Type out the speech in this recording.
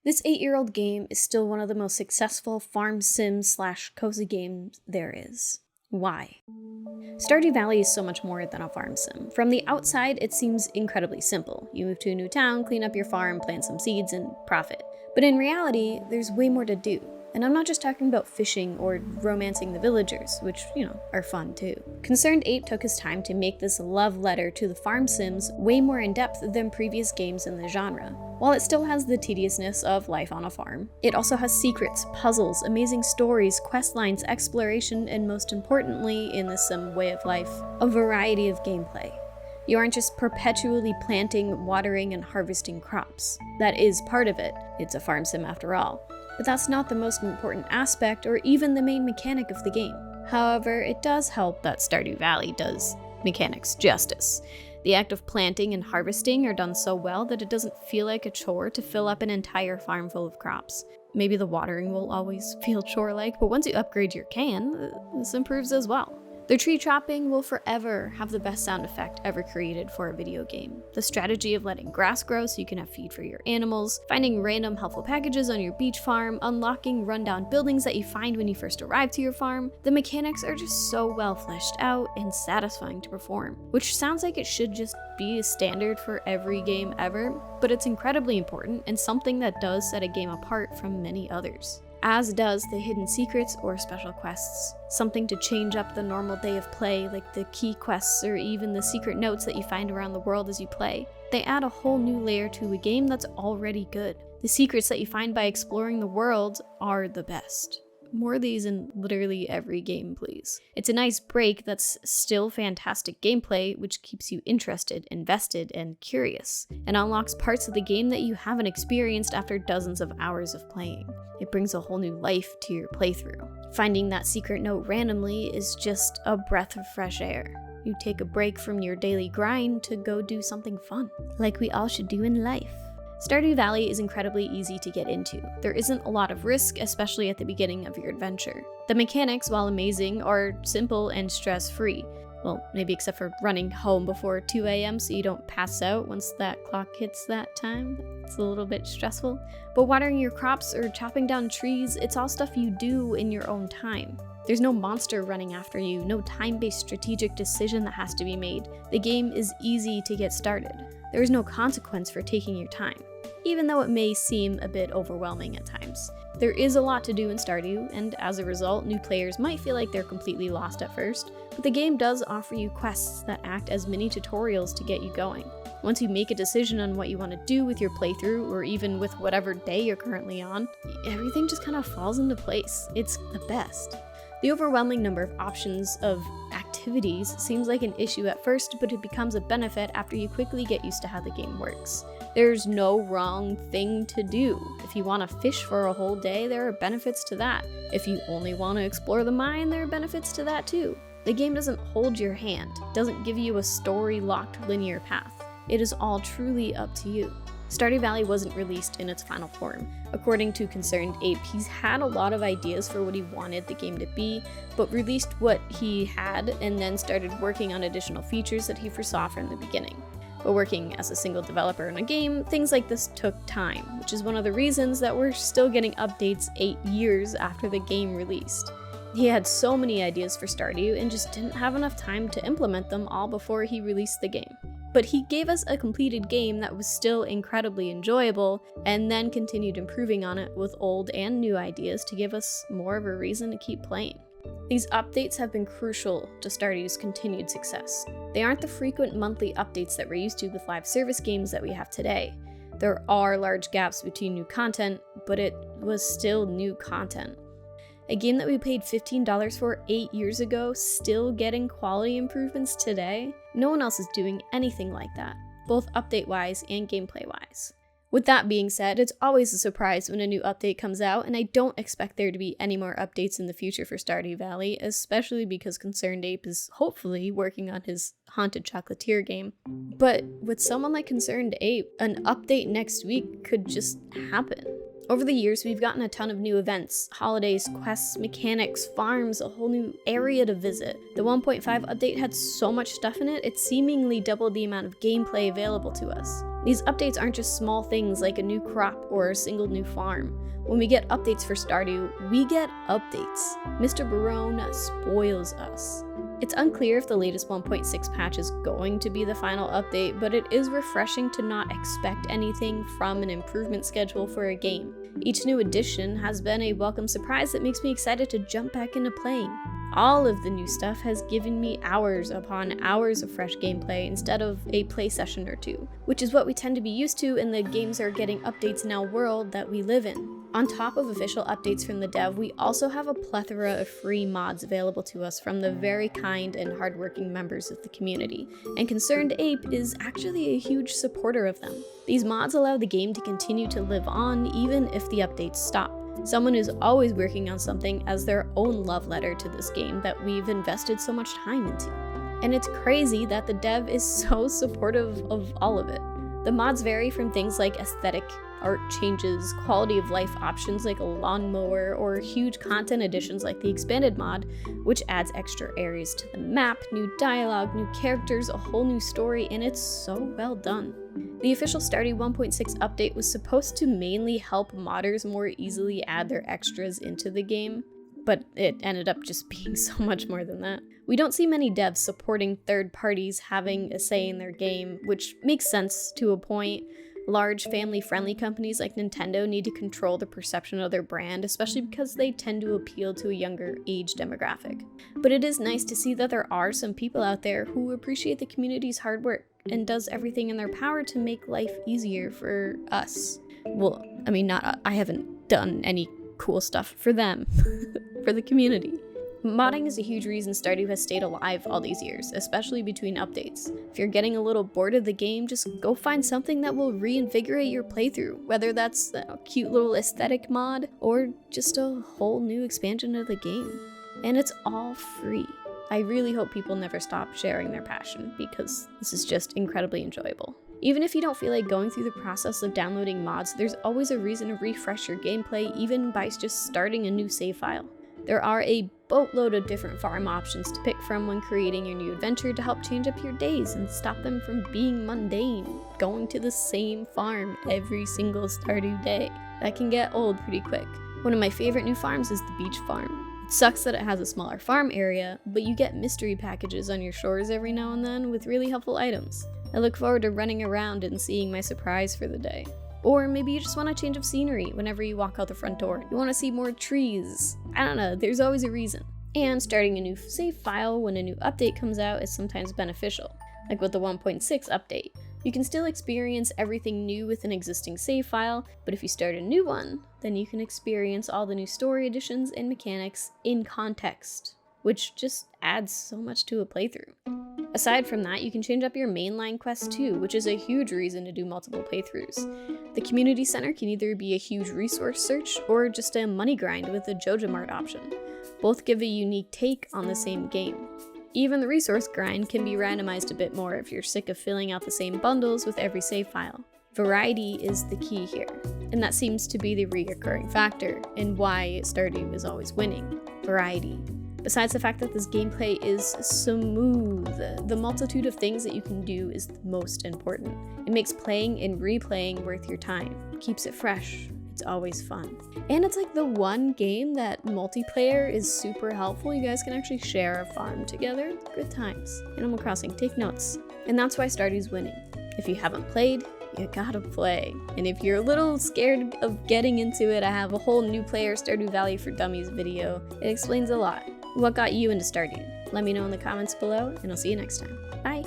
This 8-year-old game is still one of the most successful farm sim / cozy games there is. Why? Stardew Valley is so much more than a farm sim. From the outside, it seems incredibly simple. You move to a new town, clean up your farm, plant some seeds, and profit. But in reality, there's way more to do. And I'm not just talking about fishing or romancing the villagers, which, are fun too. Concerned Ape took his time to make this love letter to the farm sims way more in depth than previous games in the genre. While it still has the tediousness of life on a farm, it also has secrets, puzzles, amazing stories, quest lines, exploration, and most importantly, in the sim way of life, a variety of gameplay. You aren't just perpetually planting, watering, and harvesting crops. That is part of it. It's a farm sim after all. But that's not the most important aspect or even the main mechanic of the game. However, it does help that Stardew Valley does mechanics justice. The act of planting and harvesting are done so well that it doesn't feel like a chore to fill up an entire farm full of crops. Maybe the watering will always feel chore-like, but once you upgrade your can, this improves as well. The tree chopping will forever have the best sound effect ever created for a video game. The strategy of letting grass grow so you can have feed for your animals, finding random helpful packages on your beach farm, unlocking rundown buildings that you find when you first arrive to your farm, the mechanics are just so well fleshed out and satisfying to perform, which sounds like it should just be a standard for every game ever, but it's incredibly important and something that does set a game apart from many others. As does the hidden secrets or special quests, something to change up the normal day of play, like the key quests or even the secret notes that you find around the world as you play. They add a whole new layer to a game that's already good. The secrets that you find by exploring the world are the best. More of these in literally every game, please. It's a nice break that's still fantastic gameplay, which keeps you interested, invested, and curious, and unlocks parts of the game that you haven't experienced after dozens of hours of playing. It brings a whole new life to your playthrough. Finding that secret note randomly is just a breath of fresh air. You take a break from your daily grind to go do something fun, like we all should do in life. Stardew Valley is incredibly easy to get into. There isn't a lot of risk, especially at the beginning of your adventure. The mechanics, while amazing, are simple and stress-free. Well, maybe except for running home before 2 a.m. so you don't pass out once that clock hits that time. It's a little bit stressful. But watering your crops or chopping down trees, it's all stuff you do in your own time. There's no monster running after you, no time-based strategic decision that has to be made. The game is easy to get started. There is no consequence for taking your time, even though it may seem a bit overwhelming at times. There is a lot to do in Stardew, and as a result, new players might feel like they're completely lost at first, but the game does offer you quests that act as mini tutorials to get you going. Once you make a decision on what you want to do with your playthrough, or even with whatever day you're currently on, everything just kind of falls into place. It's the best. The overwhelming number of options of activities seems like an issue at first, but it becomes a benefit after you quickly get used to how the game works. There's no wrong thing to do. If you want to fish for a whole day, there are benefits to that. If you only want to explore the mine, there are benefits to that too. The game doesn't hold your hand, doesn't give you a story-locked linear path. It is all truly up to you. Stardew Valley wasn't released in its final form. According to Concerned Ape, he's had a lot of ideas for what he wanted the game to be, but released what he had and then started working on additional features that he foresaw from the beginning. But working as a single developer in a game, things like this took time, which is one of the reasons that we're still getting updates 8 years after the game released. He had so many ideas for Stardew and just didn't have enough time to implement them all before he released the game. But he gave us a completed game that was still incredibly enjoyable, and then continued improving on it with old and new ideas to give us more of a reason to keep playing. These updates have been crucial to Stardew's continued success. They aren't the frequent monthly updates that we're used to with live service games that we have today. There are large gaps between new content, but it was still new content. A game that we paid $15 for 8 years ago, still getting quality improvements today? No one else is doing anything like that, both update-wise and gameplay-wise. With that being said, it's always a surprise when a new update comes out, and I don't expect there to be any more updates in the future for Stardew Valley, especially because Concerned Ape is hopefully working on his Haunted Chocolatier game. But with someone like Concerned Ape, an update next week could just happen. Over the years, we've gotten a ton of new events, holidays, quests, mechanics, farms, a whole new area to visit. The 1.5 update had so much stuff in it, it seemingly doubled the amount of gameplay available to us. These updates aren't just small things like a new crop or a single new farm. When we get updates for Stardew, we get updates. Mr. Barone spoils us. It's unclear if the latest 1.6 patch is going to be the final update, but it is refreshing to not expect anything from an improvement schedule for a game. Each new addition has been a welcome surprise that makes me excited to jump back into playing. All of the new stuff has given me hours upon hours of fresh gameplay instead of a play session or two, which is what we tend to be used to in the games are getting updates now world that we live in. On top of official updates from the dev, we also have a plethora of free mods available to us from the very kind and hardworking members of the community, and Concerned Ape is actually a huge supporter of them. These mods allow the game to continue to live on even if the updates stop. Someone is always working on something as their own love letter to this game that we've invested so much time into. And it's crazy that the dev is so supportive of all of it. The mods vary from things like aesthetic, art changes, quality of life options like a lawnmower, or huge content additions like the expanded mod, which adds extra areas to the map, new dialogue, new characters, a whole new story, and it's so well done. The official Stardew 1.6 update was supposed to mainly help modders more easily add their extras into the game, but it ended up just being so much more than that. We don't see many devs supporting third parties having a say in their game, which makes sense to a point. Large family-friendly companies like Nintendo need to control the perception of their brand, especially because they tend to appeal to a younger age demographic. But it is nice to see that there are some people out there who appreciate the community's hard work and does everything in their power to make life easier for us. Well, I mean, I haven't done any cool stuff for them, for the community. Modding is a huge reason Stardew has stayed alive all these years, especially between updates. If you're getting a little bored of the game, just go find something that will reinvigorate your playthrough, whether that's a cute little aesthetic mod or just a whole new expansion of the game. And it's all free. I really hope people never stop sharing their passion, because this is just incredibly enjoyable. Even if you don't feel like going through the process of downloading mods, there's always a reason to refresh your gameplay, even by just starting a new save file. There are a boatload of different farm options to pick from when creating your new adventure to help change up your days and stop them from being mundane, going to the same farm every single Stardew day. That can get old pretty quick. One of my favorite new farms is the beach farm. It sucks that it has a smaller farm area, but you get mystery packages on your shores every now and then with really helpful items. I look forward to running around and seeing my surprise for the day. Or maybe you just want a change of scenery whenever you walk out the front door. You want to see more trees. I don't know, there's always a reason. And starting a new save file when a new update comes out is sometimes beneficial. Like with the 1.6 update. You can still experience everything new with an existing save file, but if you start a new one, then you can experience all the new story additions and mechanics in context, which just adds so much to a playthrough. Aside from that, you can change up your mainline quest too, which is a huge reason to do multiple playthroughs. The community center can either be a huge resource search or just a money grind with the Joja Mart option. Both give a unique take on the same game. Even the resource grind can be randomized a bit more if you're sick of filling out the same bundles with every save file. Variety is the key here, and that seems to be the recurring factor in why Stardew is always winning. Variety. Besides the fact that this gameplay is smooth, the multitude of things that you can do is the most important. It makes playing and replaying worth your time. It keeps it fresh. It's always fun. And it's like the one game that multiplayer is super helpful. You guys can actually share a farm together. Good times. Animal Crossing, take notes. And that's why Stardew's winning. If you haven't played, you gotta play. And if you're a little scared of getting into it, I have a whole new player Stardew Valley for Dummies video. It explains a lot. What got you into Stardew? Let me know in the comments below, and I'll see you next time. Bye!